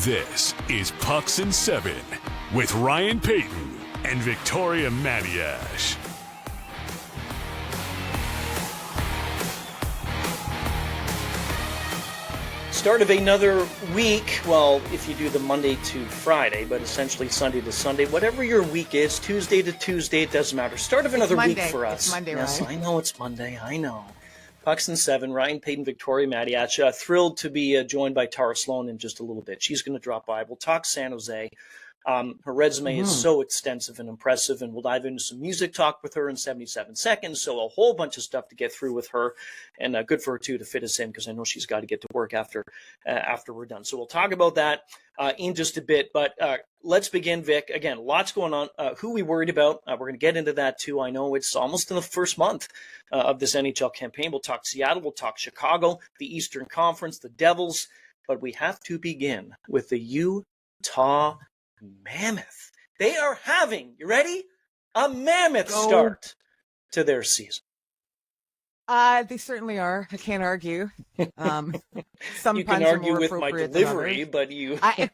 This is Pucks and Seven with Ryan Paton and Victoria Matiash. Start of another week. Well, if you do the Monday to Friday, but essentially Sunday to Sunday, whatever your week is, Tuesday to Tuesday, it doesn't matter. Start of another week for us. It's Monday, yes, Ryan. I know it's Monday. I know. Pucks and Seven, Ryan Paton, Victoria Matiash. Thrilled to be joined by Tara Slone in just a little bit. She's going to drop by. We'll talk San Jose. Her resume is so extensive and impressive, and we'll dive into some music talk with her in 77 seconds. So a whole bunch of stuff to get through with her, and good for her, too, to fit us in, because I know she's got to get to work after we're done. So we'll talk about that in just a bit, but let's begin, Vic. Again, lots going on. Who we worried about? We're going to get into that, too. I know it's almost in the first month of this NHL campaign. We'll talk Seattle. We'll talk Chicago, the Eastern Conference, the Devils, but we have to begin with the Utah Mammoth. They are having, you ready? A mammoth start to their season. They certainly are. I can't argue. Some you puns can argue are more with my appropriate delivery, than but you others.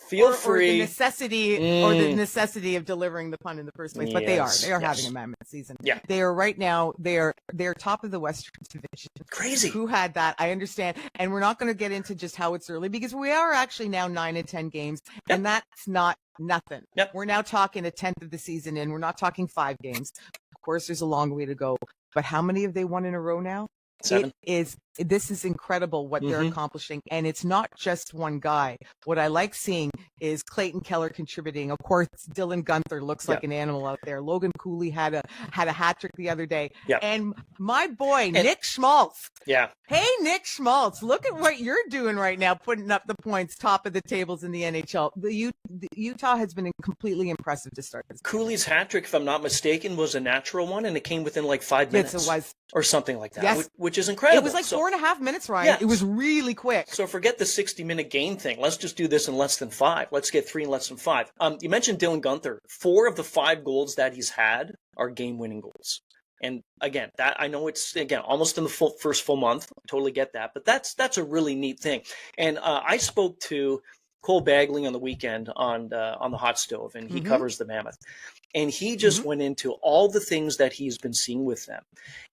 feel or free. the necessity of delivering the pun in the first place. But they are having a mammoth season. Yeah. They are right now. They're top of the Western Division. Crazy. Who had that? I understand. And we're not going to get into just how it's early, because we are actually now 9 and 10 games, and that's not nothing. Yep. We're now talking a 10th of the season, and we're not talking 5 games. Of course, there's a long way to go. But how many have they won in a row now? 7. This is incredible what they're accomplishing, and it's not just one guy. What I like seeing is Clayton Keller contributing. Of course, Dylan Guenther looks like an animal out there. Logan Cooley had a hat trick the other day, and my boy Nick Schmaltz. Yeah. Hey, Nick Schmaltz, look at what you're doing right now, putting up the points, top of the tables in the NHL. The Utah has been completely impressive to start this game. Cooley's hat trick, if I'm not mistaken, was a natural one, and it came within like 5 minutes. Yes, it was. Or something like that, Yes. which is incredible. It was like 4.5 minutes, Ryan. Yeah. It was really quick. So forget the 60-minute game thing. Let's just do this in less than 5. Let's get 3 in less than 5. You mentioned Dylan Guenther. 4 of the 5 goals that he's had are game-winning goals. And again, that I know it's almost in the first full month. I totally get that, but that's a really neat thing. And I spoke to Cole Bagley on the weekend on the hot stove, and he covers the Mammoth. And he just went into all the things that he's been seeing with them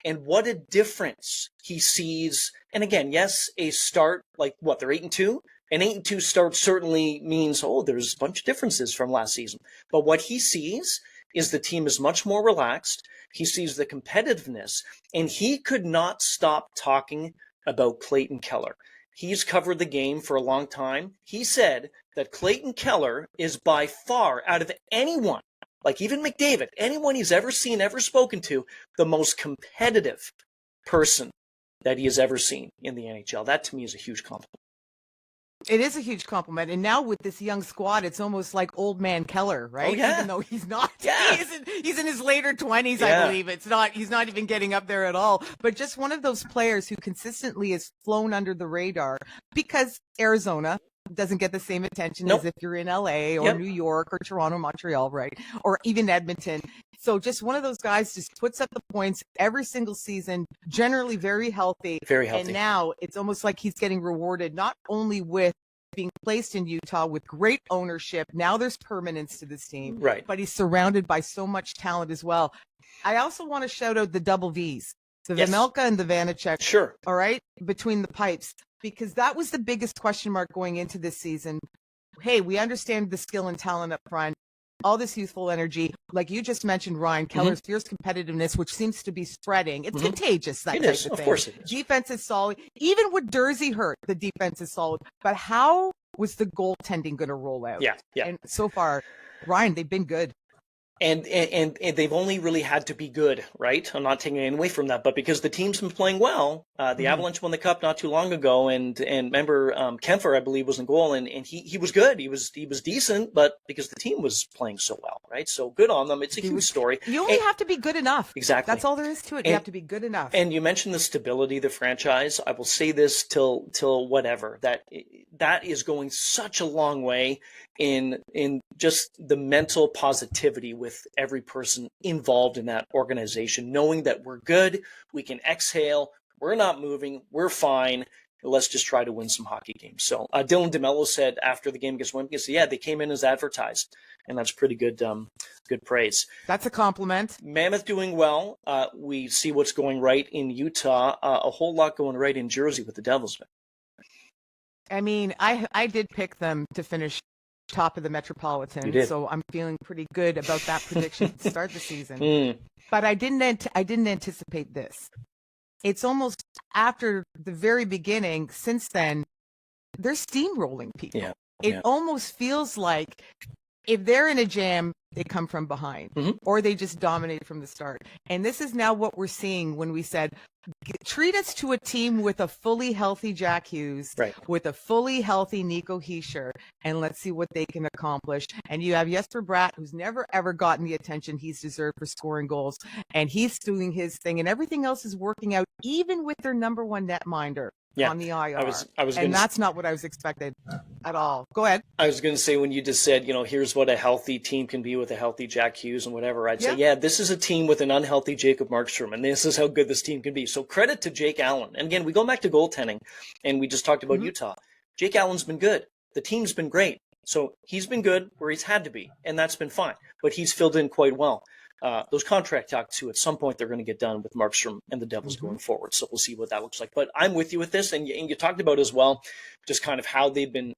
and what a difference he sees. And again, yes, a start like what, they're 8-2? An 8-2 start certainly means, there's a bunch of differences from last season. But what he sees is the team is much more relaxed. He sees the competitiveness, and he could not stop talking about Clayton Keller. He's covered the game for a long time. He said that Clayton Keller is by far, out of anyone, like even McDavid, anyone he's ever seen, ever spoken to, the most competitive person that he has ever seen in the NHL. That to me is a huge compliment. It is a huge compliment. And now with this young squad, it's almost like old man Keller, right? Oh, yeah. Even though he's not. Yeah. He's in his later 20s, I believe. He's not even getting up there at all. But just one of those players who consistently has flown under the radar, because Arizona doesn't get the same attention as if you're in LA or New York or Toronto, Montreal, right? Or even Edmonton. So just one of those guys just puts up the points every single season, generally very healthy. Very healthy. And now it's almost like he's getting rewarded, not only with being placed in Utah with great ownership. Now there's permanence to this team. Right. But he's surrounded by so much talent as well. I also want to shout out the double Vs, the Vejmelka and the Vanacek. Sure. All right. Between the pipes, because that was the biggest question mark going into this season. Hey, we understand the skill and talent up front, all this youthful energy. Like you just mentioned, Ryan, Keller's fierce competitiveness, which seems to be spreading. It's contagious, that it type is. of Of thing. course it is. Defense is solid. Even with Dursey hurt, the defense is solid. But how was the goaltending going to roll out? Yeah. And so far, Ryan, they've been good. And they've only really had to be good, right? I'm not taking anything away from that, but because the team's been playing well, the Avalanche won the Cup not too long ago, and remember Kempfer, I believe, was in goal, and he was good, he was decent, but because the team was playing so well, right? So good on them. It's a huge story. You only have to be good enough. Exactly. That's all there is to it. You have to be good enough. And you mentioned the stability of the franchise. I will say this till whatever, that is going such a long way in just the mental positivity with every person involved in that organization, knowing that we're good, we can exhale, we're not moving, we're fine, Let's just try to win some hockey games. So Dylan DeMello said after the game against Winnipeg, yeah, they came in as advertised, and that's pretty good good praise. That's a compliment. Mammoth doing well. We see what's going right in Utah. A whole lot going right in Jersey with the Devils. I mean, I did pick them to finish top of the Metropolitan, so I'm feeling pretty good about that prediction to start the season. But I didn't anticipate this. It's almost after the very beginning. Since then, they're steamrolling people. Yeah. It almost feels like if they're in a jam, they come from behind, or they just dominate from the start. And this is now what we're seeing when we said, treat us to a team with a fully healthy Jack Hughes, with a fully healthy Nico Hischier, and let's see what they can accomplish. And you have Jesper Bratt, who's never, ever gotten the attention he's deserved for scoring goals, and he's doing his thing, and everything else is working out, even with their number one netminder on the IR. And that's not what I was expecting at all. Go ahead. I was going to say, when you just said, here's what a healthy team can be with a healthy Jack Hughes and whatever, I'd say, this is a team with an unhealthy Jacob Markstrom, and this is how good this team can be. So credit to Jake Allen. And again, we go back to goaltending, and we just talked about Utah. Jake Allen's been good. The team's been great. So he's been good where he's had to be, and that's been fine. But he's filled in quite well. Those contract talks, too, at some point they're going to get done with Markstrom and the Devils going forward. So we'll see what that looks like. But I'm with you with this, and you talked about as well just kind of how they've been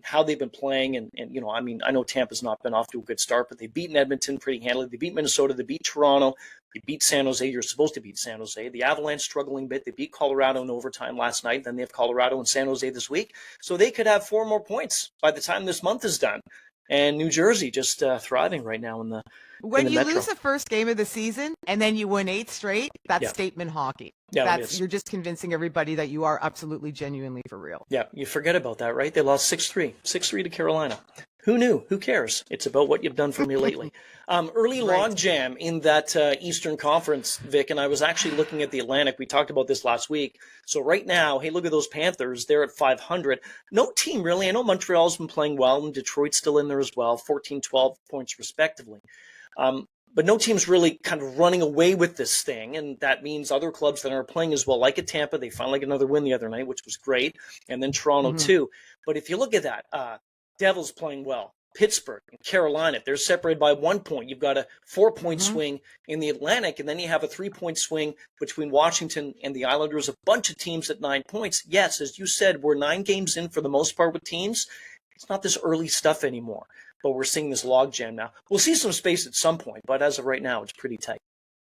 playing. And I know Tampa's not been off to a good start, but they've beaten Edmonton pretty handily. They beat Minnesota. They beat Toronto. They beat San Jose. You're supposed to beat San Jose. The Avalanche struggling a bit. They beat Colorado in overtime last night. Then they have Colorado and San Jose this week. So they could have 4 more points by the time this month is done. And New Jersey just thriving right now in the When you Metro. lose the first game of the season and then you win 8 straight, that's statement hockey. You're just convincing everybody that you are absolutely genuinely for real. Yeah, you forget about that, right? They lost 6-3 to Carolina. Who knew? Who cares? It's about what you've done for me lately. Early log jam in that Eastern Conference, Vic, and I was actually looking at the Atlantic. We talked about this last week. So right now, hey, look at those Panthers. They're at 500. No team, really. I know Montreal's been playing well, and Detroit's still in there as well, 14, 12 points respectively. But no team's really kind of running away with this thing, and that means other clubs that are playing as well, like at Tampa. They finally got another win the other night, which was great, and then Toronto too. But if you look at that, Devils playing well. Pittsburgh and Carolina, they're separated by 1 point. You've got a 4-point swing in the Atlantic, and then you have a 3-point swing between Washington and the Islanders, a bunch of teams at 9 points. Yes, as you said, we're 9 games in for the most part with teams. It's not this early stuff anymore, but we're seeing this logjam now. We'll see some space at some point, but as of right now, it's pretty tight.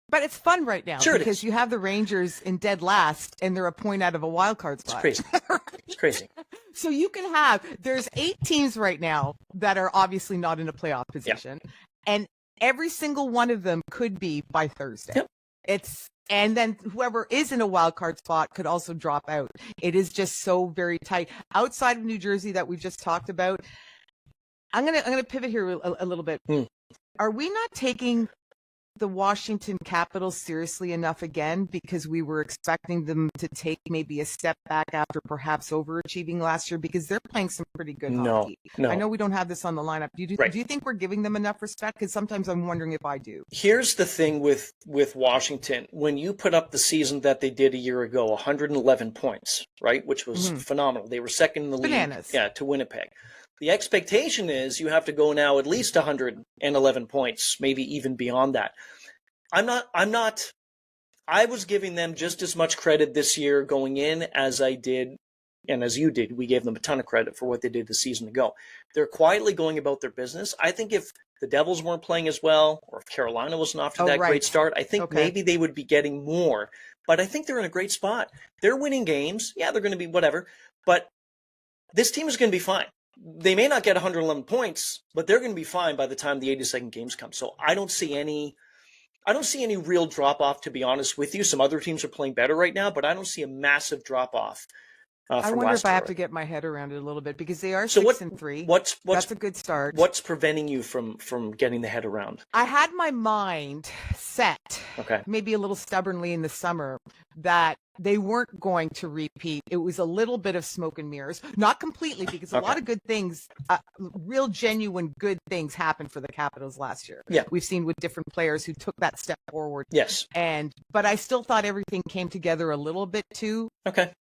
But it's fun right now because you have the Rangers in dead last, and they're a point out of a wild card spot. It's crazy. It's crazy. So you can there's 8 teams right now that are obviously not in a playoff position, and every single one of them could be by Thursday. And then whoever is in a wild card spot could also drop out. It is just so very tight. Outside of New Jersey that we just talked about, I'm gonna pivot here a little bit. Are we not taking the Washington Capitals seriously enough again, because we were expecting them to take maybe a step back after perhaps overachieving last year, because they're playing some pretty good hockey? No. I know we don't have this on the lineup. Do you think we're giving them enough respect? Because sometimes I'm wondering if I do. Here's the thing with Washington. When you put up the season that they did a year ago, 111 points, right, which was phenomenal. They were second in the league to Winnipeg. The expectation is you have to go now at least 111 points, maybe even beyond that. I was giving them just as much credit this year going in as I did, and as you did. We gave them a ton of credit for what they did the season ago. They're quietly going about their business. I think if the Devils weren't playing as well, or if Carolina wasn't off to that great start, I think maybe they would be getting more. But I think they're in a great spot. They're winning games. Yeah, they're going to be whatever. But this team is going to be fine. They may not get 111 points, but they're going to be fine by the time the 82nd games come. So I don't see any real drop-off, to be honest with you. Some other teams are playing better right now, but I don't see a massive drop-off. I wonder if I have to get my head around it a little bit, because they are 6-3. That's a good start. What's preventing you from getting the head around? I had my mind set, maybe a little stubbornly in the summer, that they weren't going to repeat. It was a little bit of smoke and mirrors, not completely, because a lot of good things, real genuine good things happened for the Capitals last year. Yeah. We've seen with different players who took that step forward. Yes. But I still thought everything came together a little bit too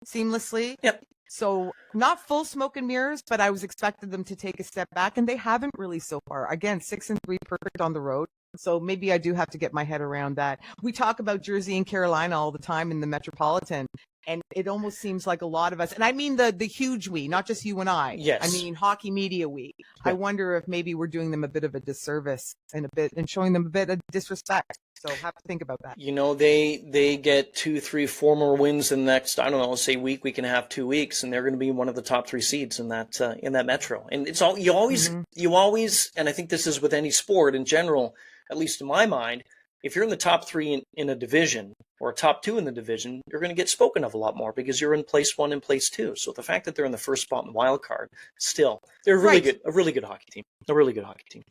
seamlessly. Yep. So not full smoke and mirrors, but I was expecting them to take a step back, and they haven't really so far. Again, 6-3 perfect on the road. So maybe I do have to get my head around that. We talk about Jersey and Carolina all the time in the Metropolitan, and it almost seems like a lot of us, and I mean the huge we, not just you and I. Yes. I mean hockey media we. Yeah. I wonder if maybe we're doing them a bit of a disservice and showing them a bit of disrespect. So have to think about that. You know, they get 2, 3, 4 more wins in the next, I don't know, say week and a half, 2 weeks, and they're going to be one of the top 3 seeds in that metro. And it's all you always, and I think this is with any sport in general, at least in my mind, if you're in the top 3 in a division or top 2 in the division, you're going to get spoken of a lot more because you're in place 1 and place 2. So the fact that they're in the first spot in the wild card, still, they're a really good hockey team.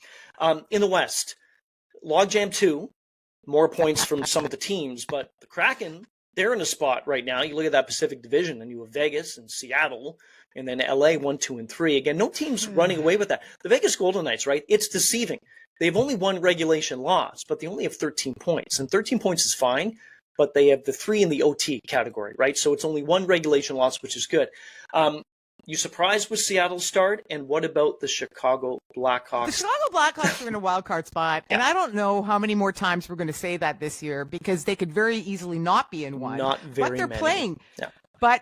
In the West, Logjam 2. More points from some of the teams, but the Kraken, they're in a spot right now. You look at that Pacific Division, and you have Vegas and Seattle, and then LA 1, 2, and 3. Again, no team's running away with that. The Vegas Golden Knights, right? It's deceiving. They've only one regulation loss, but they only have 13 points, and 13 points is fine. But they have the 3 in the OT category, right? So it's only one regulation loss, which is good. You surprised with Seattle's start? And what about the Chicago Blackhawks? The Chicago Blackhawks are in a wild card spot, and I don't know how many more times we're going to say that this year because they could very easily not be in one. Not very but they're many. playing. Yeah. But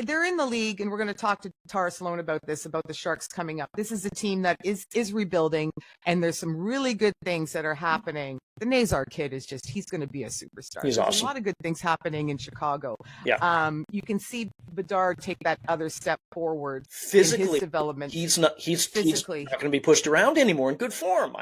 they're in the league, and we're going to talk to Tara Slone about this, about the Sharks coming up. This is a team that is rebuilding, and there's some really good things that are happening. The Nazar kid he's going to be a superstar. He's There's awesome. a lot of good things happening in Chicago. Yeah. You can see Bedard take that other step forward Physically, in his development. He's not going to be pushed around anymore in good form.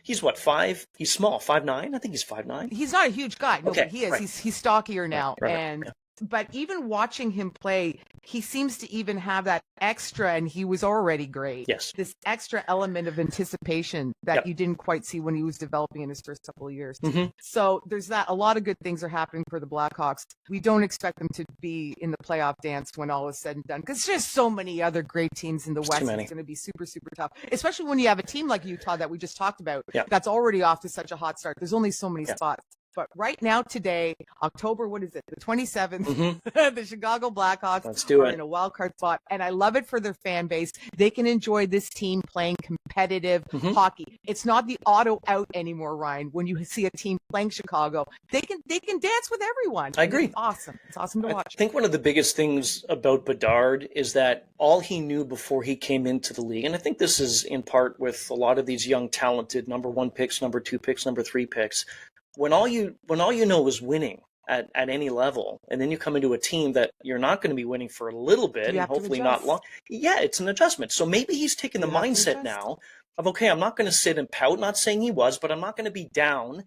He's what, 5? He's small, 5'9". I think he's 5'9". He's not a huge guy. No, Okay, but he is. right. He's stockier now. Right. But even watching him play, he seems to even have that extra, and he was already great. Yes. This extra element of anticipation that you didn't quite see when he was developing in his first couple of years. Mm-hmm. So there's that. A lot of good things are happening for the Blackhawks. We don't expect them to be in the playoff dance when all is said and done, because there's so many other great teams in the West. It's going to be super, super tough, especially when you have a team like Utah that we just talked about that's already off to such a hot start. There's only so many spots. But right now, today, October, what is it? The 27th, the Chicago Blackhawks are in a wild card spot. And I love it for their fan base. They can enjoy this team playing competitive hockey. It's not the auto out anymore, Ryan. When you see a team playing Chicago, they can dance with everyone. I agree. It's awesome. It's awesome to watch. I think one of the biggest things about Bedard is that all he knew before he came into the league, and I think this is in part with a lot of these young, talented number 1 picks, number 2 picks, number 3 picks, when all you know is winning at any level, and then you come into a team that you're not going to be winning for a little bit, and hopefully not long. Yeah, it's an adjustment. So maybe he's taking the mindset now of, okay, I'm not going to sit and pout, not saying he was, but I'm not going to be down.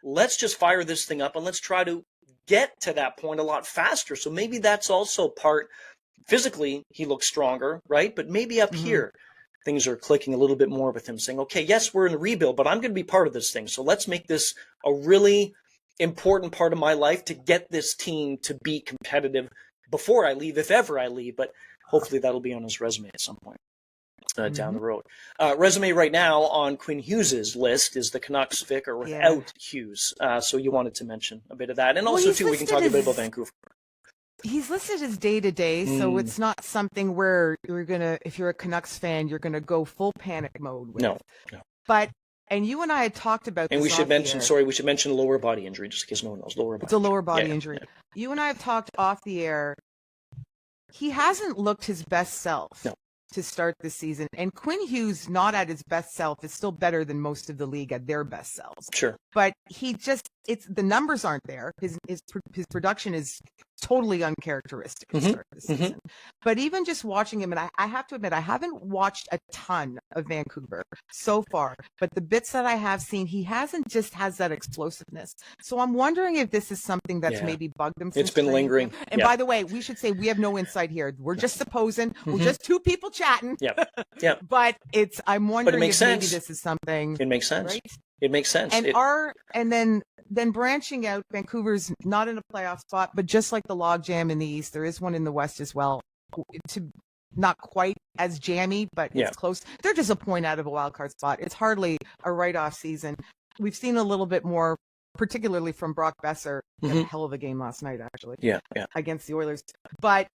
Let's just fire this thing up, and let's try to get to that point a lot faster. So maybe that's also part. Physically, he looks stronger, right? But maybe up here, things are clicking a little bit more with him, saying, okay, yes, we're in a rebuild, but I'm going to be part of this thing. So let's make this a really important part of my life to get this team to be competitive before I leave, if ever I leave. But hopefully that'll be on his resume at some point down the road. Resume right now on Quinn Hughes' list is the Canucks vicar without Hughes. So you wanted to mention a bit of that. And also, too, we can talk a bit about Vancouver. He's listed as day-to-day, so it's not something where you're going to, if you're a Canucks fan, you're going to go full panic mode with. No. But, and you and I had talked about this. And we should mention lower body injury, just in case no one knows. It's a lower body injury. Yeah. You and I have talked off the air. He hasn't looked his best self to start the season. And Quinn Hughes, not at his best self, is still better than most of the league at their best selves. Sure. But the numbers aren't there. His production is totally uncharacteristic to start the season. But even just watching him, and I have to admit, I haven't watched a ton of Vancouver so far, but the bits that I have seen, he has that explosiveness. So I'm wondering if this is something that's maybe bugged him. It's been lingering. And by the way, we should say we have no insight here. We're just supposing. We're just two people chatting. Yeah. But I'm wondering if maybe this is something. It makes sense. Right? It makes sense. And then branching out, Vancouver's not in a playoff spot, but just like the logjam in the East, there is one in the West as well. Not quite as jammy, but it's close. They're just a point out of a wild card spot. It's hardly a write-off season. We've seen a little bit more particularly from Brock Besser. Had a hell of a game last night, actually. Yeah. Against the Oilers. But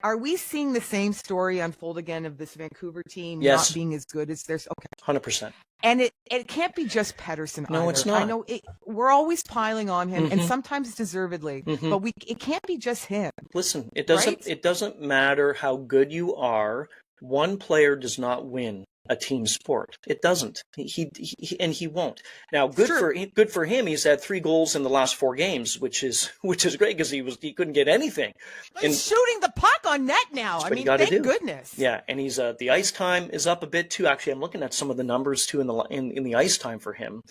are we seeing the same story unfold again of this Vancouver team Yes. not being as good as theirs? Okay. 100%. And it can't be just Pettersson No, either. it's not. I know we're always piling on him, and sometimes deservedly, but it can't be just him. Listen, it Right? doesn't matter how good you are. One player does not win a team sport. It doesn't. He won't. Now, good for him. He's had 3 goals in the last 4 games, which is great because he couldn't get anything. He's shooting the puck on net now. I mean, thank goodness. Yeah, and he's the ice time is up a bit too. Actually, I'm looking at some of the numbers too in the ice time for him.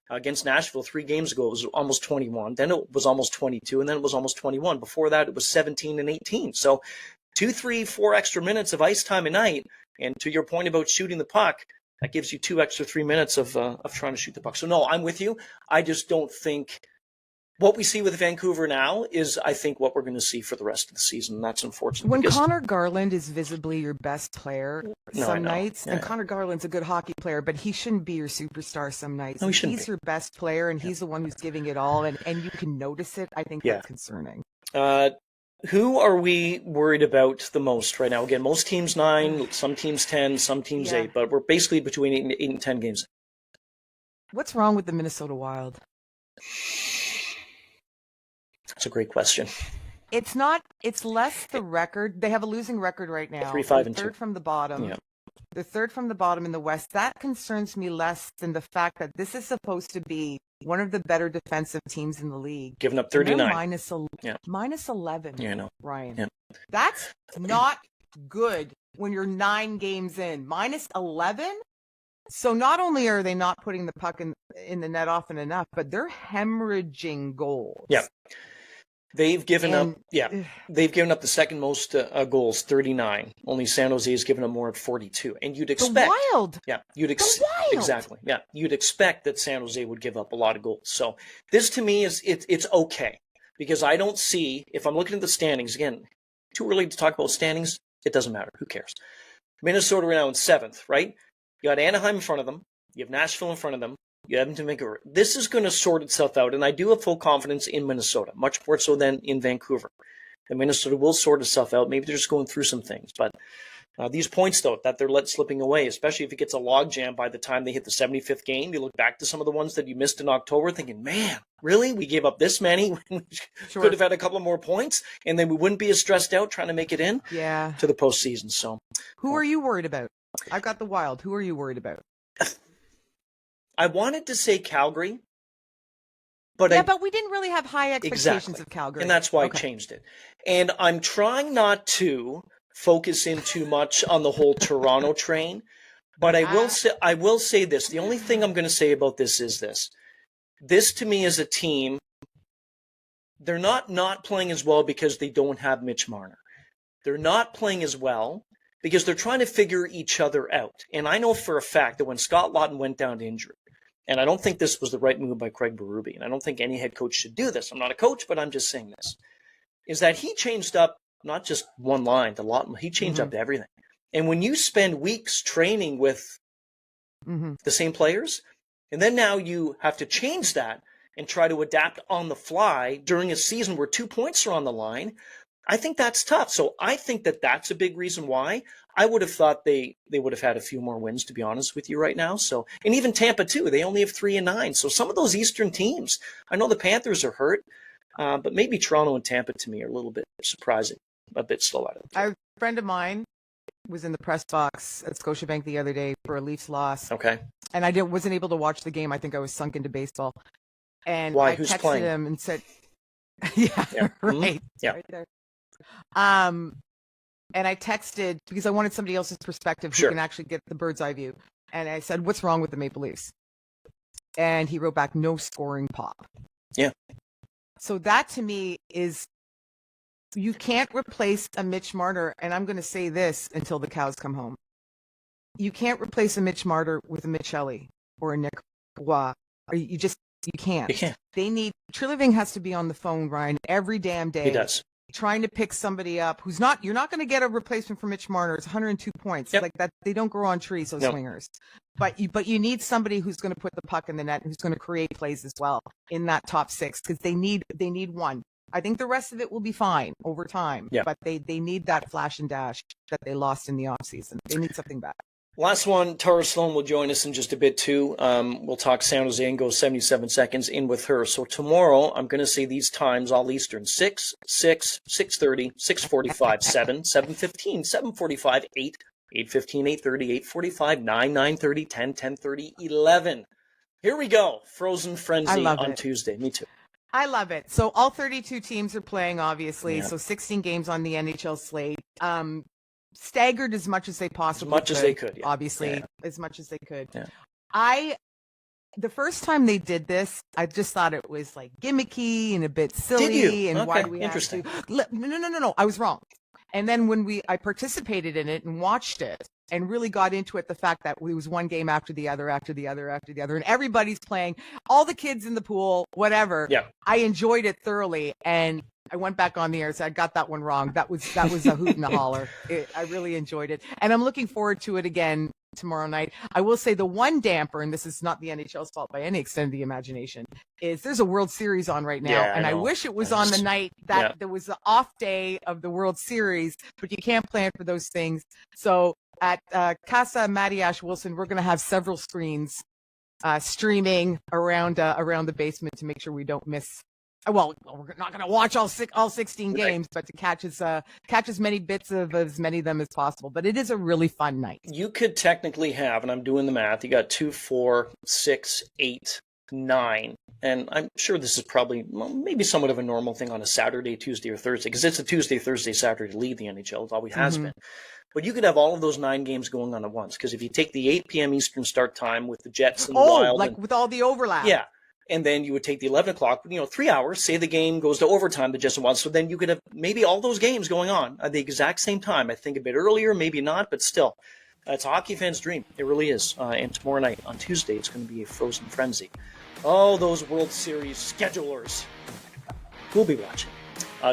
Against Nashville 3 games ago, it was almost 21. Then it was almost 22, and then it was almost 21. Before that, it was 17 and 18. So 2, 3, 4 extra minutes of ice time a night. And to your point about shooting the puck, that gives you 2 extra 3 minutes of trying to shoot the puck. So no, I'm with you. I just don't think what we see with Vancouver now is, I think, what we're going to see for the rest of the season. That's unfortunate. When Connor Garland is visibly your best player some nights, and Connor Garland's a good hockey player, but he shouldn't be your superstar some nights. No, he's your best player, and he's the one who's giving it all, and you can notice it. I think that's concerning. Who are we worried about the most right now? Again, most teams 9, some teams 10, some teams 8, but we're basically between 8 and 10 games. What's wrong with the Minnesota Wild? That's a great question. It's less the record. They have a losing record right now. 3-5-2. Third from the bottom. Yeah. They're third from the bottom in the West. That concerns me less than the fact that this is supposed to be one of the better defensive teams in the league. Giving up 39. Minus 11. Yeah, I know. Ryan. Yeah. That's not good when you're 9 games in. Minus 11? So not only are they not putting the puck in the net often enough, but they're hemorrhaging goals. Yeah. They've given up the second most goals, 39. Only San Jose has given up more at 42. And you'd expect the Wild. Yeah, Wild. Exactly. Yeah, you'd expect that San Jose would give up a lot of goals. So this to me is it's okay because I don't see, if I'm looking at the standings again, too early to talk about standings. It doesn't matter. Who cares? Minnesota right now in 7th, right? You got Anaheim in front of them. You have Nashville in front of them. You have Vancouver. This is going to sort itself out, and I do have full confidence in Minnesota, much more so than in Vancouver. And Minnesota will sort itself out. Maybe they're just going through some things, but these points, though, that they're let slipping away, especially if it gets a logjam by the time they hit the 75th game, you look back to some of the ones that you missed in October thinking, man, really? We gave up this many? We could have had a couple more points, and then we wouldn't be as stressed out trying to make it in to the postseason. So, who are you worried about? I've got the Wild. Who are you worried about? I wanted to say Calgary, but but we didn't really have high expectations of Calgary, and that's why I changed it. And I'm trying not to focus in too much on the whole Toronto train, but I will say this. The only thing I'm going to say about this is this: this to me is a team. They're not playing as well because they don't have Mitch Marner. They're not playing as well because they're trying to figure each other out. And I know for a fact that when Scott Laughton went down to injury, and I don't think this was the right move by Craig Berube, and I don't think any head coach should do this. I'm not a coach, but I'm just saying this, is that he changed up not just one line to Laughton, he changed up everything. And when you spend weeks training with the same players, and then now you have to change that and try to adapt on the fly during a season where 2 points are on the line, I think that's tough. So I think that that's a big reason why. I would have thought they would have had a few more wins, to be honest with you right now. So, and even Tampa too, they only have 3 and 9. So some of those Eastern teams, I know the Panthers are hurt, but maybe Toronto and Tampa to me are a little bit surprising, a bit slow out of it. A friend of mine was in the press box at Scotiabank the other day for a Leafs loss. Okay. And I wasn't able to watch the game. I think I was sunk into baseball. And why? I Who's texted playing? him and said, right. Yeah. Right there. And I texted because I wanted somebody else's perspective who can actually get the bird's eye view. And I said, what's wrong with the Maple Leafs? And he wrote back, no scoring pop. Yeah. So that to me is, you can't replace a Mitch Marner. And I'm going to say this until the cows come home. You can't replace a Mitch Marner with a Mitch Ellie or a Nick Roy. You can't. You can't. Treliving has to be on the phone, Ryan, every damn day. He does. trying to pick somebody up who's not, you're not going to get a replacement for Mitch Marner. It's 102 points. Yep. Like that, they don't grow on trees, those swingers. But you need somebody who's going to put the puck in the net and who's going to create plays as well in that top six, because they need one. I think the rest of it will be fine over time. Yeah. But they need that flash and dash that they lost in the offseason. They need something back. Last one, Tara Slone will join us in just a bit too. We'll talk San Jose and go 77 seconds in with her. So tomorrow, I'm going to say these times, all Eastern: 6, 6:30, 6:45, 7, 7:15, 7:45, 8, 8:15, 8:30, 8:45, 9, 9:30, 10, 10:30, 11. Here we go. Frozen Frenzy on Tuesday. Me too. I love it. So all 32 teams are playing, obviously. Yeah. So 16 games on the NHL slate. Staggered as much as they possibly As much as they could, yeah. Obviously, as much as they could. Yeah. The first time they did this, I just thought it was like gimmicky and a bit silly. Did you? And okay. why do we Interesting. have to? No. I was wrong. And then when I participated in it and watched it and really got into it, the fact that it was one game after the other, and everybody's playing, all the kids in the pool, whatever. Yeah. I enjoyed it thoroughly. And I went back on the air, so I got that one wrong. That was a hoot and a holler. I really enjoyed it. And I'm looking forward to it again tomorrow night. I will say the one damper, and this is not the NHL's fault by any extent of the imagination, is there's a World Series on right now. Yeah, and I wish it was on the night that there was the off day of the World Series, but you can't plan for those things. So at Casa Matiash Wilson, we're going to have several screens streaming around the basement to make sure we don't miss. Well, we're not going to watch all 16 games, but to catch as many bits of as many of them as possible. But it is a really fun night. You could technically have, and I'm doing the math, you got 2, 4, 6, 8, 9. And I'm sure this is probably maybe somewhat of a normal thing on a Saturday, Tuesday, or Thursday, because it's a Tuesday, Thursday, Saturday lead, the NHL. It always has been. But you could have all of those 9 games going on at once, because if you take the 8 p.m. Eastern start time with the Jets and the Wild. With all the overlap. Yeah. And then you would take the 11 o'clock, 3 hours, say the game goes to overtime, the Jets and Wild. So then you could have maybe all those games going on at the exact same time. I think a bit earlier, maybe not, but still. It's a hockey fan's dream. It really is. And tomorrow night, on Tuesday, it's going to be a frozen frenzy. Oh, those World Series schedulers. Who'll be watching?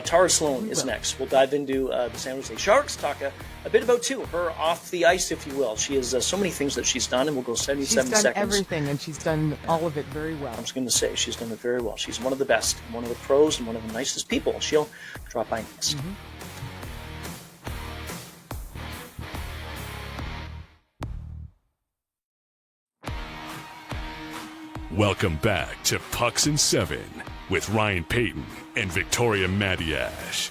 Tara Slone is next. We'll dive into the San Jose Sharks, talk a bit about, too, her off the ice, if you will. She has so many things that she's done, and we'll go 77 seconds. She's done everything, and she's done all of it very well. I was going to say, she's done it very well. She's one of the best, one of the pros, and one of the nicest people. She'll drop by next. Welcome back to Pucks and 7 with Ryan Payton and Victoria Matiash.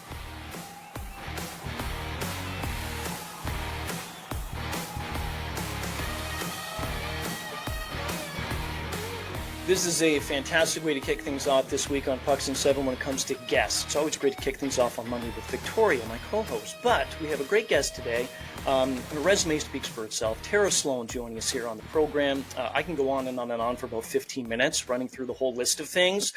This is a fantastic way to kick things off this week on Pucks and 7 when it comes to guests. It's always great to kick things off on Monday with Victoria, my co-host. But we have a great guest today. Her resume speaks for itself. Tara Slone joining us here on the program. I can go on and on and on for about 15 minutes running through the whole list of things.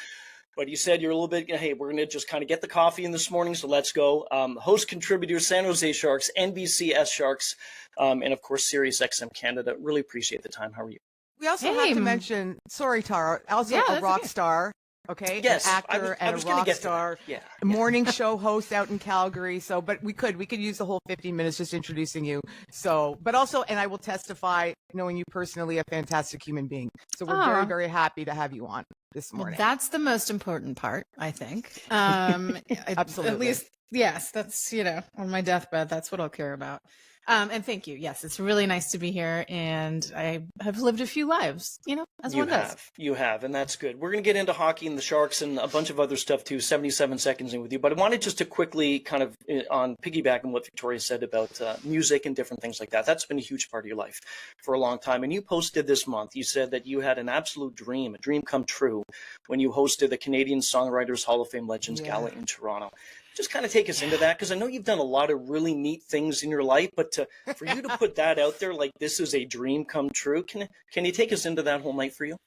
But you said you're a little bit, hey, we're going to just kind of get the coffee in this morning, so let's go. Host contributor, San Jose Sharks, NBCS Sharks, and of course, Sirius XM Canada. Really appreciate the time. How are you? We also have to mention, sorry, Tara, also a rock star, okay? Yes, an actor and a rock star, morning show host out in Calgary. So, but we could use the whole 15 minutes just introducing you. So, but also, and I will testify, knowing you personally, a fantastic human being. So we're very, very happy to have you on this morning. Well, that's the most important part, I think. Absolutely. At least, yes, that's, on my deathbed, that's what I'll care about. And thank you. Yes, it's really nice to be here, and I have lived a few lives, as one does. You have, and that's good. We're going to get into hockey and the Sharks and a bunch of other stuff too, 77 seconds in with you. But I wanted just to quickly kind of on piggyback on what Victoria said about music and different things like that. That's been a huge part of your life for a long time. And you posted this month, you said that you had an absolute dream, a dream come true, when you hosted the Canadian Songwriters Hall of Fame Legends Gala in Toronto. Just kind of take us into that, because I know you've done a lot of really neat things in your life, but for you to put that out there like this is a dream come true, can you take us into that whole night for you?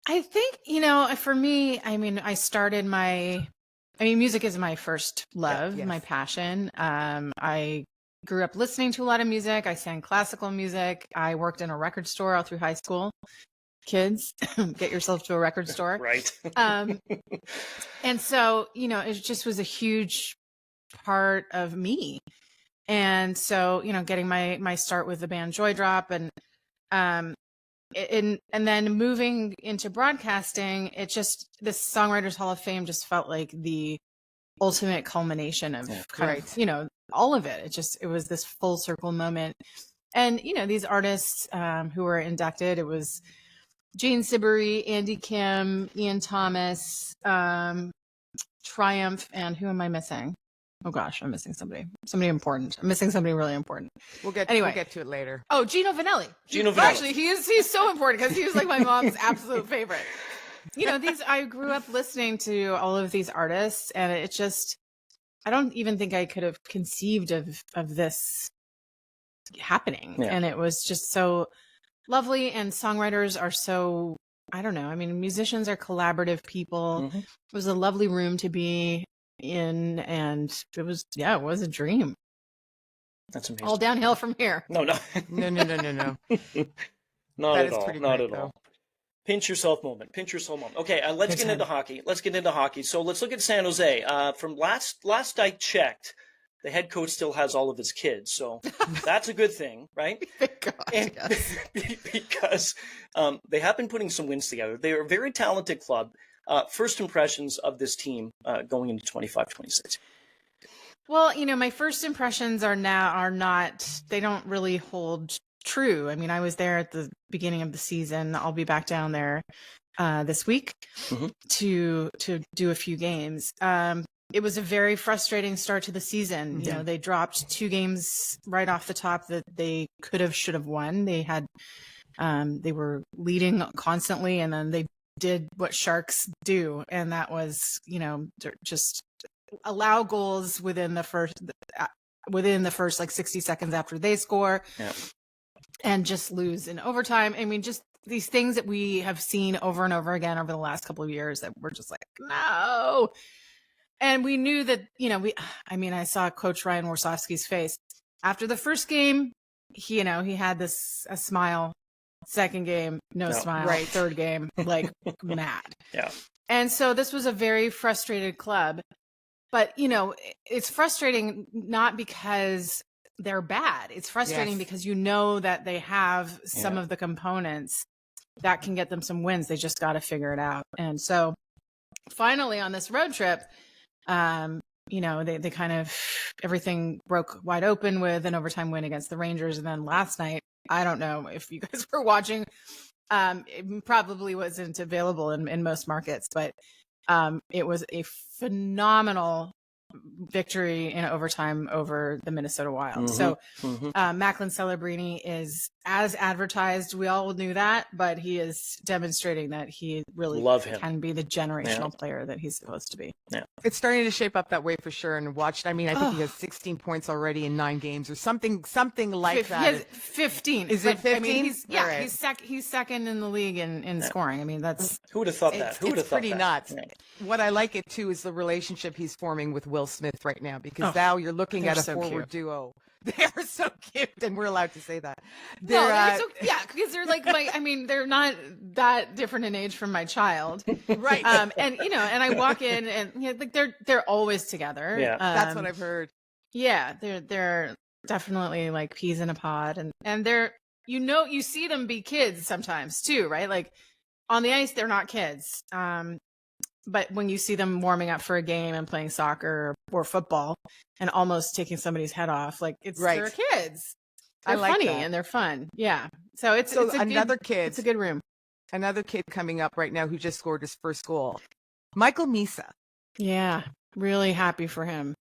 I think, for me, I started music is my first love, my passion. I grew up listening to a lot of music. I sang classical music. I worked in a record store all through high school. Kids, get yourself to a record store. Right. And so, it just was a huge part of me. And so, getting my start with the band Joy Drop and then moving into broadcasting, this Songwriters Hall of Fame just felt like the ultimate culmination of all of it. It was this full circle moment. And, these artists who were inducted, it was Jane Siberry, Andy Kim, Ian Thomas, Triumph, and who am I missing? Oh gosh, I'm missing somebody important. I'm missing somebody really important. We'll get to it later. Oh, Gino Vanelli. Actually, he's so important because he was like my mom's absolute favorite. I grew up listening to all of these artists, and I don't even think I could have conceived of this happening. Yeah. And it was just so lovely. And songwriters are so, I don't know. I mean, musicians are collaborative people. Mm-hmm. It was a lovely room to be in, and it was a dream. That's amazing. All downhill from here. No. No. Not at all. Pinch yourself moment. Okay, let's get into hockey. So let's look at San Jose. From last I checked, the head coach still has all of his kids, so that's a good thing, right? Thank God, yes. Because they have been putting some wins together. They are a very talented club. First impressions of this team going into 25-26. Well, my first impressions are not, they don't really hold true. I mean, I was there at the beginning of the season. I'll be back down there this week to do a few games. It was a very frustrating start to the season. You know, they dropped 2 games right off the top that they should have won. They had, they were leading constantly, and then they did what Sharks do, and that was, just allow goals within the first like 60 seconds after they score, and just lose in overtime. I mean, just these things that we have seen over and over again over the last couple of years that we're just like, no. And we knew that, I saw Coach Ryan Warsofsky's face after the first game. He had a smile. Second game, no smile. Right. Third game, like mad. Yeah. And so this was a very frustrated club. But, it's frustrating not because they're bad. It's frustrating because that they have some of the components that can get them some wins. They just got to figure it out. And so finally on this road trip, they kind of, everything broke wide open with an overtime win against the Rangers. And then last night, I don't know if you guys were watching, it probably wasn't available in most markets, but it was a phenomenal victory in overtime over the Minnesota Wild. So Macklin Celebrini is as advertised. We all knew that, but he is demonstrating that he really can be the generational player that he's supposed to be. Yeah. It's starting to shape up that way for sure. And watched, I think he has 16 points already in 9 games or something like that. He has 15. Is it 15? I mean, he's second in the league in scoring. I mean, that's who would have thought that? It's pretty nuts. Yeah. What I like it too is the relationship he's forming with Will Smith right now, because now you're looking at a forward duo. They are so cute, and we're allowed to say that. They're because they're like they're not that different in age from my child, right? And and I walk in, and like they're always together. Yeah, that's what I've heard. Yeah, they're definitely like peas in a pod, and they're you see them be kids sometimes too, right? Like on the ice, they're not kids. But when you see them warming up for a game and playing soccer or football and almost taking somebody's head off, like they're kids. They're funny and they're fun. Yeah. So it's another kid. It's a good room. Another kid coming up right now who just scored his first goal. Michael Misa. Yeah. Really happy for him.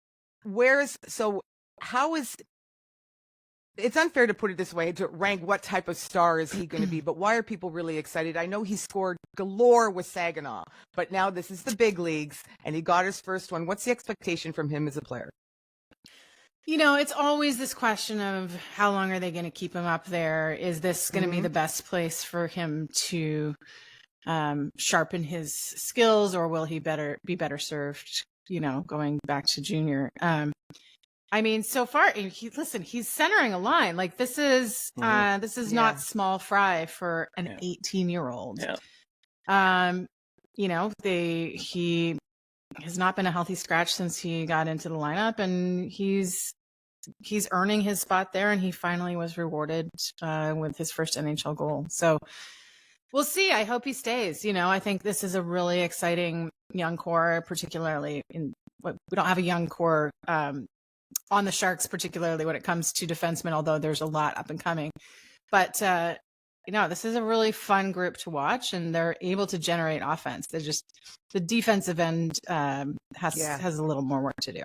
It's unfair to put it this way, to rank what type of star is he going to be, but why are people really excited? I know he scored galore with Saginaw, but now this is the big leagues, and he got his first one. What's the expectation from him as a player? It's always this question of how long are they going to keep him up there? Is this going to be the best place for him to sharpen his skills, or will he be better served, going back to junior? So far, he's centering a line. Like this is not small fry for an 18-year-old. Yeah. He has not been a healthy scratch since he got into the lineup, and he's earning his spot there, and he finally was rewarded with his first NHL goal. So we'll see. I hope he stays. I think this is a really exciting young core, particularly we don't have a young core on the Sharks, particularly when it comes to defensemen, although there's a lot up and coming. But, this is a really fun group to watch, and they're able to generate offense. The defensive end has a little more work to do.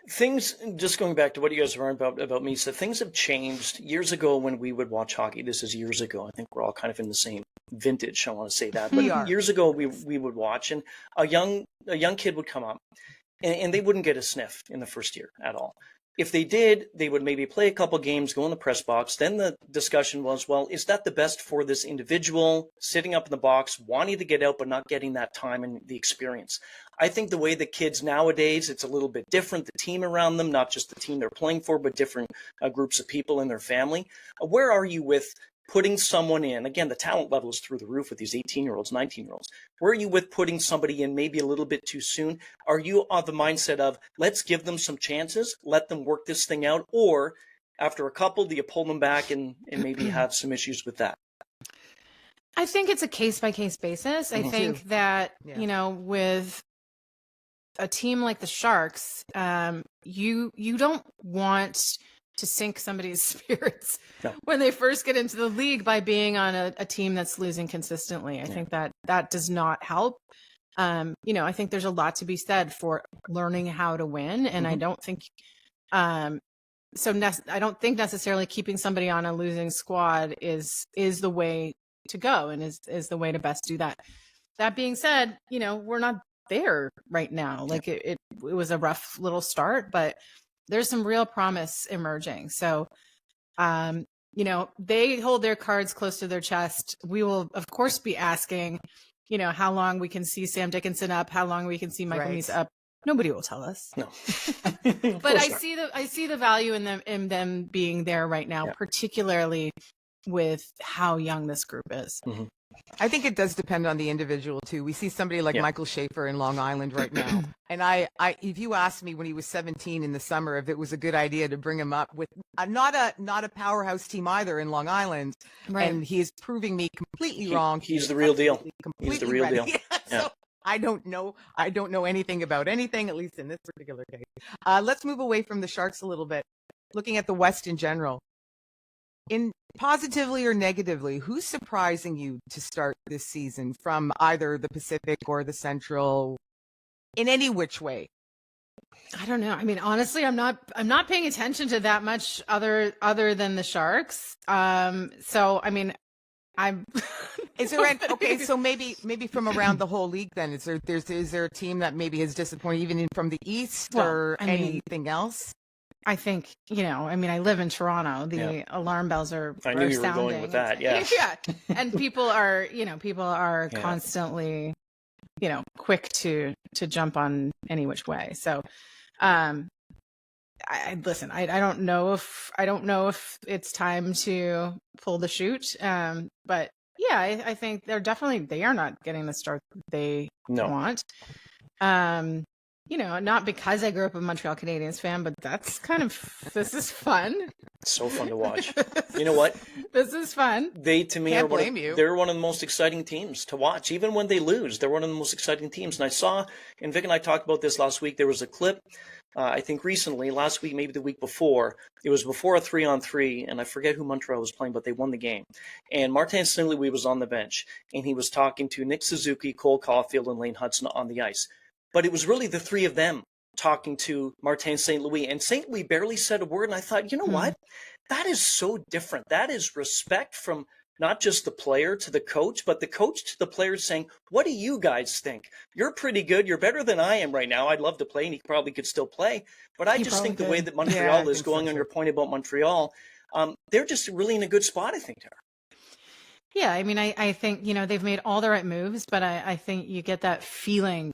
Things, just going back to what you guys were about me, so things have changed. Years ago when we would watch hockey, this is years ago, I think we're all kind of in the same vintage, I want to say that. But years ago we would watch, and a young kid would come up, and they wouldn't get a sniff in the first year at all. If they did, they would maybe play a couple games, go in the press box. Then the discussion was, well, is that the best for this individual sitting up in the box, wanting to get out, but not getting that time and the experience? I think the way the kids nowadays, it's a little bit different. The team around them, not just the team they're playing for, but different groups of people in their family. Where are you with putting someone in? Again, the talent level is through the roof with these 18-year-olds, 19-year-olds. Where are you with putting somebody in maybe a little bit too soon? Are you of the mindset of, let's give them some chances, let them work this thing out? Or after a couple, do you pull them back and maybe have some issues with that? I think it's a case-by-case basis. I think that, with a team like the Sharks, you don't want to sink somebody's spirits when they first get into the league by being on a team that's losing consistently. I think that does not help. I think there's a lot to be said for learning how to win. And I don't think, I don't think necessarily keeping somebody on a losing squad is the way to go and is the way to best do that. That being said, we're not there right now. Like it was a rough little start, but there's some real promise emerging. So, they hold their cards close to their chest. We will, of course, be asking, how long we can see Sam Dickinson up, how long we can see Michael Meese up. Nobody will tell us. No. But I see the value in them being there right now, particularly with how young this group is. Mm-hmm. I think it does depend on the individual too. We see somebody like Michael Schaefer in Long Island right now. And I, if you asked me when he was 17 in the summer, if it was a good idea to bring him up with not a powerhouse team either in Long Island, and he is proving me completely wrong. He's the real deal. He's the real deal. So I don't know anything about anything, at least in this particular case. Let's move away from the Sharks a little bit. Looking at the West in general. In positively or negatively, who's surprising you to start this season from either the Pacific or the Central, in any which way? I don't know. I mean, honestly, I'm not paying attention to that much other than the Sharks. So I mean, I'm. Is there okay? So maybe from around the whole league, then is there a team that maybe has disappointed even from the East or anything else? I think, I live in Toronto. The alarm bells are I knew you sounding. were going with that, yeah. And people are constantly, quick to jump on any which way. So, I don't know if it's time to pull the chute. But yeah, I think they are not getting the start they want. Not because I grew up a Montreal Canadiens fan, but this is fun. It's so fun to watch. You know what? This is fun. They, to me, they're one of the most exciting teams to watch. Even when they lose, they're one of the most exciting teams. And I saw, and Vic and I talked about this last week, there was a clip, I think recently, last week, maybe the week before. It was before a 3-on-3, and I forget who Montreal was playing, but they won the game. And Martin St. Louis was on the bench, and he was talking to Nick Suzuki, Cole Caulfield, and Lane Hudson on the ice. But it was really the three of them talking to Martin St. Louis. And St. Louis barely said a word. And I thought, you know what? That is so different. That is respect from not just the player to the coach, but the coach to the players saying, what do you guys think? You're pretty good. You're better than I am right now. I'd love to play, and he probably could still play. But I just think the way that Montreal is going on your point about Montreal, they're just really in a good spot, I think, Tara. Yeah, I mean, I think, they've made all the right moves, but I think you get that feeling.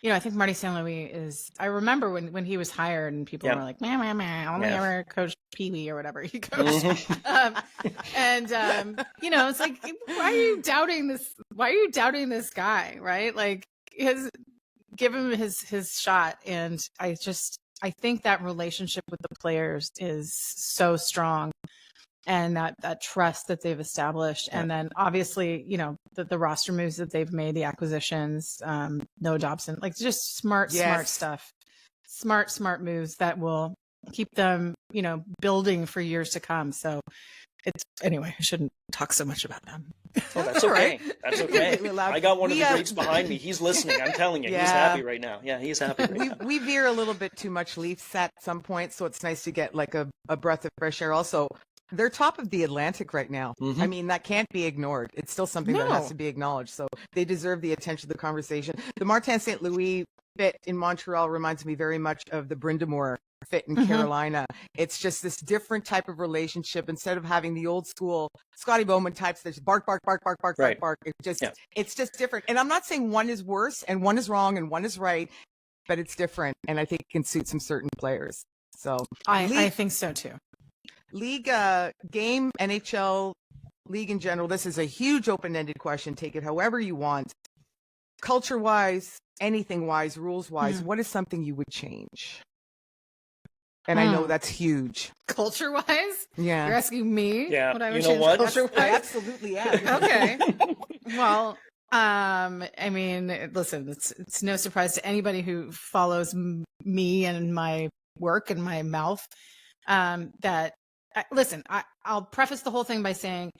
I think Marty St. Louis is. I remember when he was hired, and people were like, only ever coached Pee Wee or whatever he coached. It's like, why are you doubting this? Why are you doubting this guy? Right? Like give him his shot. And I think that relationship with the players is so strong, and that trust that they've established. And then obviously, the roster moves that they've made, the acquisitions, Noah Dobson, like just smart stuff, smart moves that will keep them, building for years to come. So anyway, I shouldn't talk so much about them. Oh, that's okay. That's okay. I got one of the greats behind me. He's listening. I'm telling you, he's happy right now. Yeah, he's happy right now. We veer a little bit too much Leafs at some point, so it's nice to get like a breath of fresh air. Also, they're top of the Atlantic right now. Mm-hmm. I mean, that can't be ignored. It's still something that has to be acknowledged. So they deserve the attention of the conversation. The Martin St. Louis fit in Montreal reminds me very much of the Brind'Amour fit in Carolina. It's just this different type of relationship. Instead of having the old school Scotty Bowman types that just bark. It's just different. And I'm not saying one is worse and one is wrong and one is right, but it's different. And I think it can suit some certain players. So I think so too. League game, NHL, league in general. This is a huge open-ended question. Take it however you want. Culture-wise, anything-wise, rules-wise, what is something you would change? And I know that's huge. Culture-wise? Yeah. You're asking me? Yeah. What I would you know change what? Culture-wise? I absolutely am. Okay. Well, I mean, listen, it's no surprise to anybody who follows me and my work and my mouth I'll preface the whole thing by saying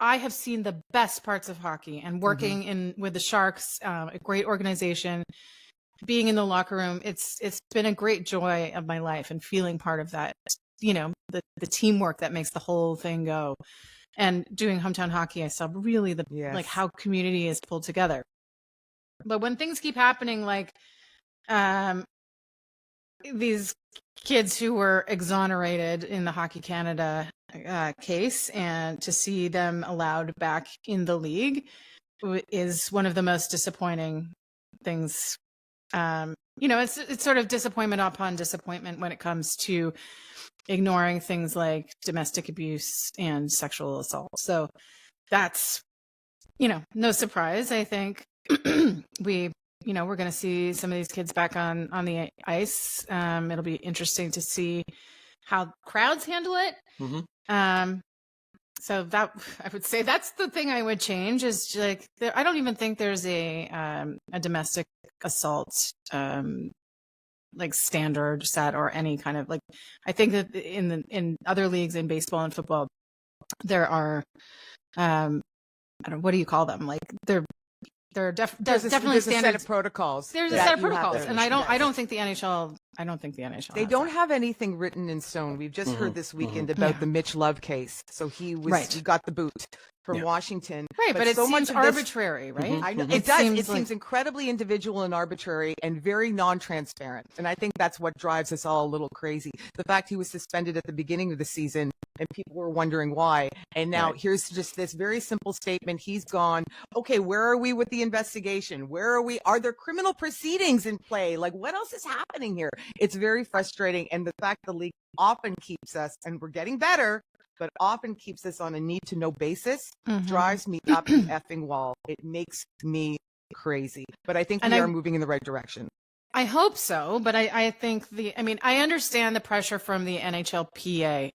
I have seen the best parts of hockey, and working with the Sharks, a great organization, being in the locker room. It's been a great joy of my life, and feeling part of that, the teamwork that makes the whole thing go. And doing hometown hockey, I saw really like how community is pulled together. But when things keep happening, like these kids who were exonerated in the Hockey Canada case, and to see them allowed back in the league is one of the most disappointing things. It's sort of disappointment upon disappointment when it comes to ignoring things like domestic abuse and sexual assault. So that's, no surprise. I think we're going to see some of these kids back on the ice. It'll be interesting to see how crowds handle it. Mm-hmm. So that, I would say that's the thing I would change, is like, I don't even think there's a domestic assault, like standard set or any kind of, like, I think that in other leagues, in baseball and football, there are, what do you call them? Like there's definitely a set of protocols. There's a set of protocols, and I don't think the NHL. They don't have anything written in stone. We've just heard this weekend about the Mitch Love case. So he got the boot from Washington. Right, but it seems arbitrary, right? I know it does. It seems incredibly individual and arbitrary and very non-transparent. And I think that's what drives us all a little crazy. The fact he was suspended at the beginning of the season and people were wondering why. And now here's just this very simple statement. He's gone. Okay, where are we with the investigation? Where are we? Are there criminal proceedings in play? Like, what else is happening here? It's very frustrating. And the fact the league often keeps us, and we're getting better, but often keeps us on a need-to-know basis, drives me up the effing wall. It makes me crazy. But I think we are moving in the right direction. I hope so, but I think I understand the pressure from the NHLPA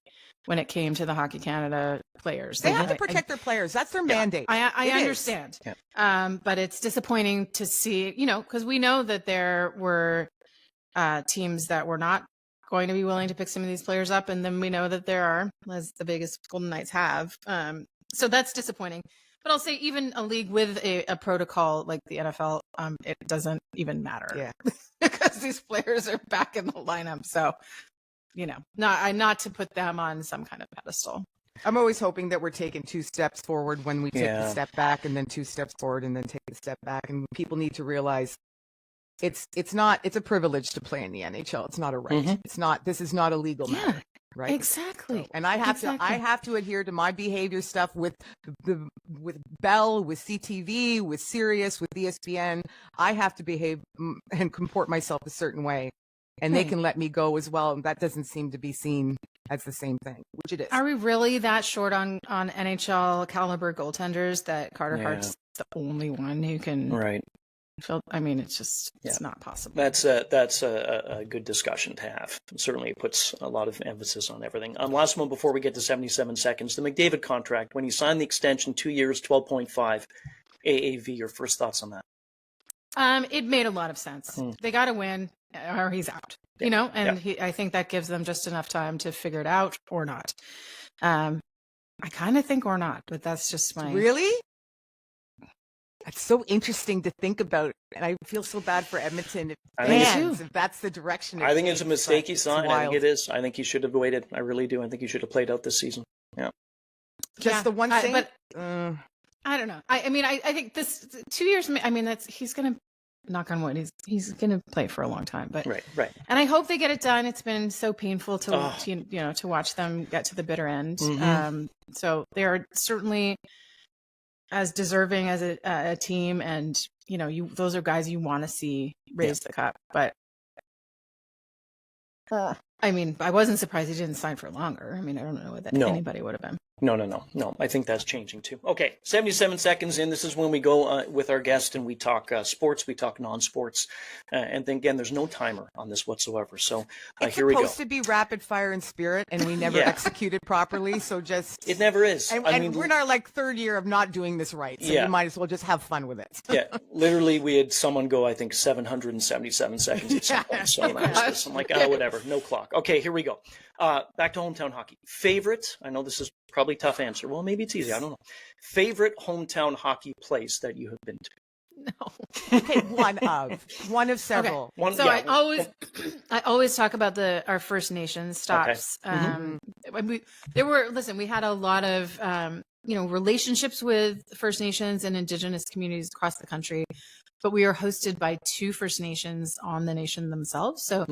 when it came to the Hockey Canada players. They have to protect their players. That's their mandate. I understand. Yeah. But it's disappointing to see, because we know that there were teams that were not going to be willing to pick some of these players up. And then we know that there are, as the Vegas Golden Knights have. So that's disappointing. But I'll say even a league with a protocol like the NFL, it doesn't even matter. Yeah. Because these players are back in the lineup. So, not to put them on some kind of pedestal. I'm always hoping that we're taking 2 steps forward when we take a step back, and then 2 steps forward and then take a step back. And people need to realize it's a privilege to play in the NHL. It's not a right. This is not a legal matter. Right. Exactly. And I have to adhere to my behavior stuff with Bell, with CTV, with Sirius, with ESPN. I have to behave and comport myself a certain way, and they can let me go as well. And that doesn't seem to be seen as the same thing, which it is. Are we really that short on NHL caliber goaltenders that Carter Hart's the only one who can I mean, it's not possible. That's a good discussion to have. Certainly puts a lot of emphasis on everything. Last one before we get to 77 seconds. The McDavid contract, when he signed the extension, 2 years, 12.5 AAV. Your first thoughts on that? It made a lot of sense. They got to win or he's out, you know, and I think that gives them just enough time to figure it out or not. I kind of think or not, but that's just my... Really? That's so interesting to think about. And I feel so bad for Edmonton if that's the direction. I think it's a mistake he signed. I think it is. I think he should have waited. I really do. I think he should have played out this season. Yeah. Just the one thing? But I don't know. I mean, I think this 2 years, I mean, he's going to, knock on wood, he's going to play for a long time. But Right. And I hope they get it done. It's been so painful to to watch them get to the bitter end. So they are certainly as deserving as a team, and those are guys you want to see raise the cup. But I mean, I wasn't surprised he didn't sign for longer. I mean, I don't know what anybody would have been. No. I think that's changing too. Okay, 77 seconds in. This is when we go with our guest and we talk sports, we talk non-sports. And then again, there's no timer on this whatsoever. So here we go. It's supposed to be rapid fire in spirit, and we never execute it properly. So it never is. And we're in our third year of not doing this right. So we might as well just have fun with it. Literally, we had someone go, I think, 777 seconds at some point. So I'm like, whatever, no clock. Okay, here we go. Back to hometown hockey. Favorite, I know this is probably a tough answer. Well, maybe it's easy. I don't know. Favorite hometown hockey place that you have been to? No. Okay, one of several. Okay. I always talk about our First Nations stops. Okay. We had a lot of relationships with First Nations and Indigenous communities across the country, but we are hosted by 2 First Nations on the nation themselves. So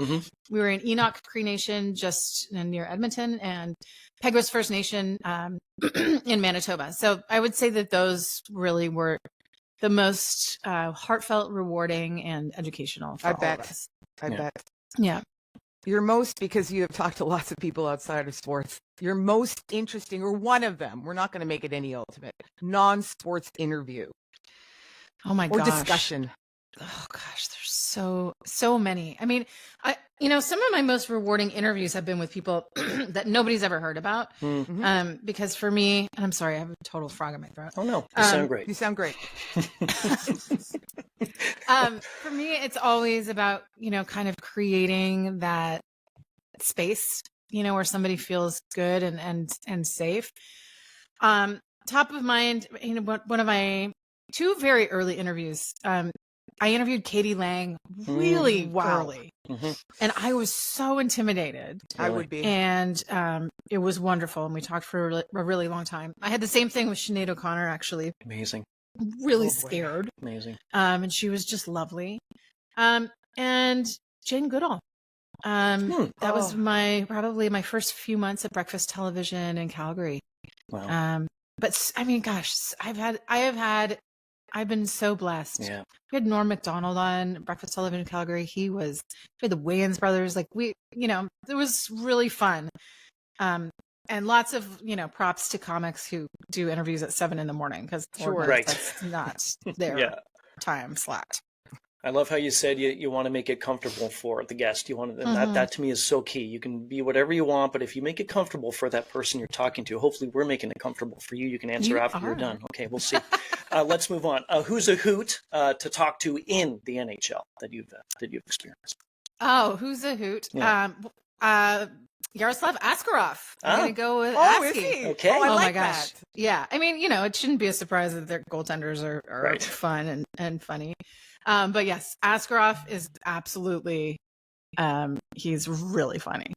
we were in Enoch Cree Nation just near Edmonton, and Peguis First Nation in Manitoba. So I would say that those really were the most heartfelt, rewarding, and educational for all of us. I bet. Yeah. You're most, because you have talked to lots of people outside of sports, your most interesting, or one of them, we're not going to make it any ultimate, non-sports interview. Oh my gosh. Or discussion. Oh gosh, there's so many. I mean, some of my most rewarding interviews have been with people that nobody's ever heard about. Because for me, and I'm sorry, I have a total frog in my throat. Oh no, you sound great. You sound great. For me, it's always about, kind of creating that space, where somebody feels good and safe. Top of mind, one of my 2 very early interviews, I interviewed Katie Lang really early, and I was so intimidated. I would be. And it was wonderful, and we talked for a really long time. I had the same thing with Sinead O'Connor, actually. Amazing. Really scared. Amazing. And she was just lovely. And Jane Goodall. That was probably my first few months at Breakfast Television in Calgary. Wow. But I mean, gosh, I've been so blessed. Yeah. We had Norm Macdonald on Breakfast Television in Calgary. We had the Wayans brothers. It was really fun. And lots of, props to comics who do interviews at 7 a.m. because that's not their time slot. I love how you said you want to make it comfortable for the guest. You want that to me is so key. You can be whatever you want, but if you make it comfortable for that person you're talking to, hopefully we're making it comfortable for you. You can answer after you're done. Okay, we'll see. Let's move on. Who's a hoot to talk to in the NHL that you've experienced? Oh, who's a hoot? Yeah. Yaroslav Askarov. I'm going to go with Asky. Is he? Okay. I like my gosh. that. Yeah. I mean, it shouldn't be a surprise that their goaltenders are fun and funny. But yes, Askarov is absolutely, he's really funny.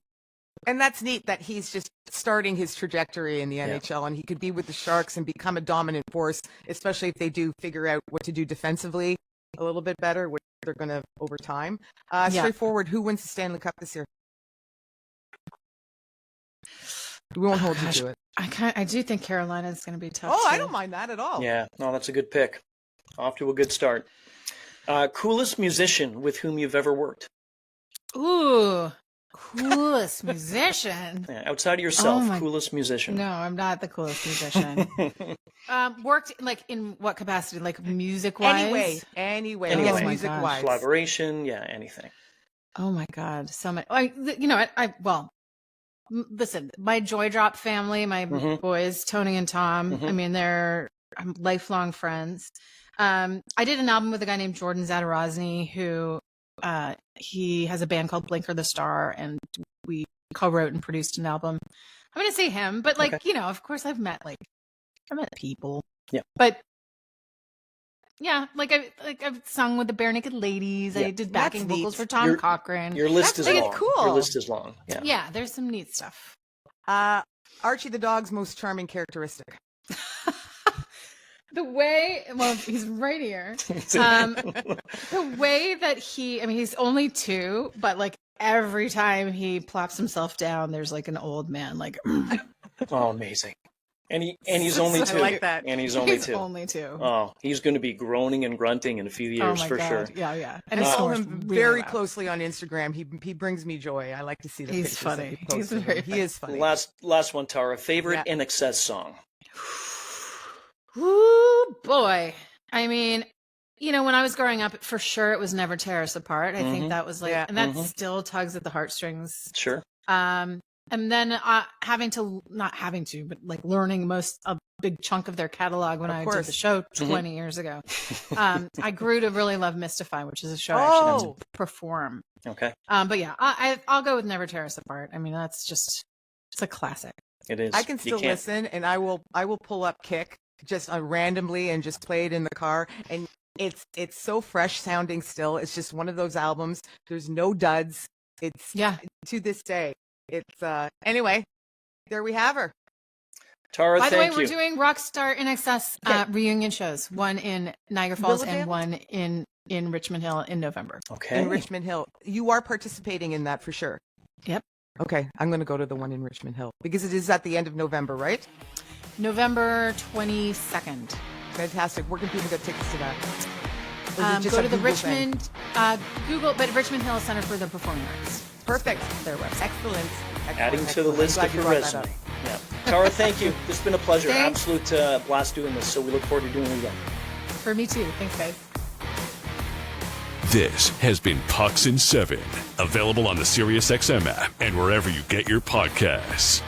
And that's neat that he's just starting his trajectory in the NHL, and he could be with the Sharks and become a dominant force, especially if they do figure out what to do defensively a little bit better, which they're going to over time. Straightforward, who wins the Stanley Cup this year? We won't hold you to it. I do think Carolina is going to be tough. Oh, too. I don't mind that at all. Yeah, no, that's a good pick. Off to a good start. Coolest musician with whom you've ever worked? Ooh, Coolest musician. Yeah, outside of yourself, coolest musician. No, I'm not the coolest musician. Worked like in what capacity? Like music wise? Anyway, music wise. Collaboration, yeah, anything. Oh my God, so much. Listen, my Joy Drop family, my boys, Tony and Tom. I mean, they're lifelong friends. I did an album with a guy named Jordan Zadarozny, who he has a band called Blinker the Star, and we co-wrote and produced an album. I'm going to say him, but of course I've met people. Yeah. But yeah, I've sung with the Bare Naked Ladies. Yeah. I did backing vocals for Tom Cochran. Your list is long. Cool. Your list is long. Yeah. Yeah, there's some neat stuff. Archie the dog's most charming characteristic. The way, he's right here. The way that he's only 2, but every time he plops himself down, there's an old man Oh, amazing. And he's only 2. I like that. And he's only 2. Only 2. Oh, he's going to be groaning and grunting in a few years for sure. Yeah. And I follow him very closely on Instagram. He brings me joy. I like to see the pictures. He's funny. He is funny. Last one, Tara. Favorite In Excess song? Ooh, boy. I mean, when I was growing up, for sure it was Never Tear Us Apart. I think that was and that still tugs at the heartstrings. Sure. And then learning a big chunk of their catalog when I did the show 20 years ago. I grew to really love Mystify, which is a show I actually got to perform. Okay. But yeah, I'll go with Never Tear Us Apart. I mean, it's a classic. It is. I can still listen, and I will pull up Kick just randomly and just play it in the car, and it's so fresh sounding still. It's just one of those albums. There's no duds. It's to this day. It's anyway, there we have her. Tara, by the way, we're doing Rockstar In Excess reunion shows, one in Niagara Falls and one in Richmond Hill in November. Okay. In Richmond Hill. You are participating in that for sure. Yep. Okay, I'm going to go to the one in Richmond Hill because it is at the end of November, right? November 22nd. Fantastic. Where can people get tickets to that? Go to the Richmond Google, but Richmond Hill Center for the Performing Arts. Perfect. Their website. Excellent. Adding to the list of your resume. Yeah. Tara, thank you. It's been a pleasure. Thanks. Absolute blast doing this. So we look forward to doing it again. For me too. Thanks, guys. This has been Pucks in 7, available on the SiriusXM app and wherever you get your podcasts.